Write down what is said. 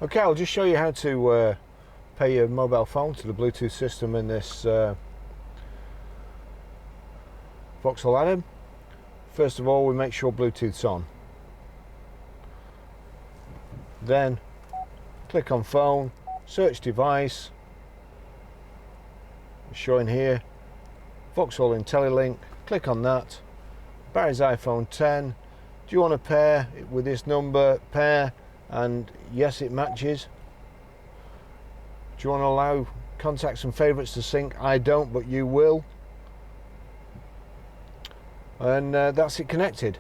Okay, I'll just show you how to pair your mobile phone to the Bluetooth system in this Vauxhall ADAM. First of all, we make sure Bluetooth's on. Then click on phone, search device, showing here, Vauxhall IntelliLink, click on that. Barry's iPhone 10. Do you want to pair it with this number? Pair, and yes, it matches. Do you want to allow contacts and favourites to sync? I don't, but you will. And that's it connected.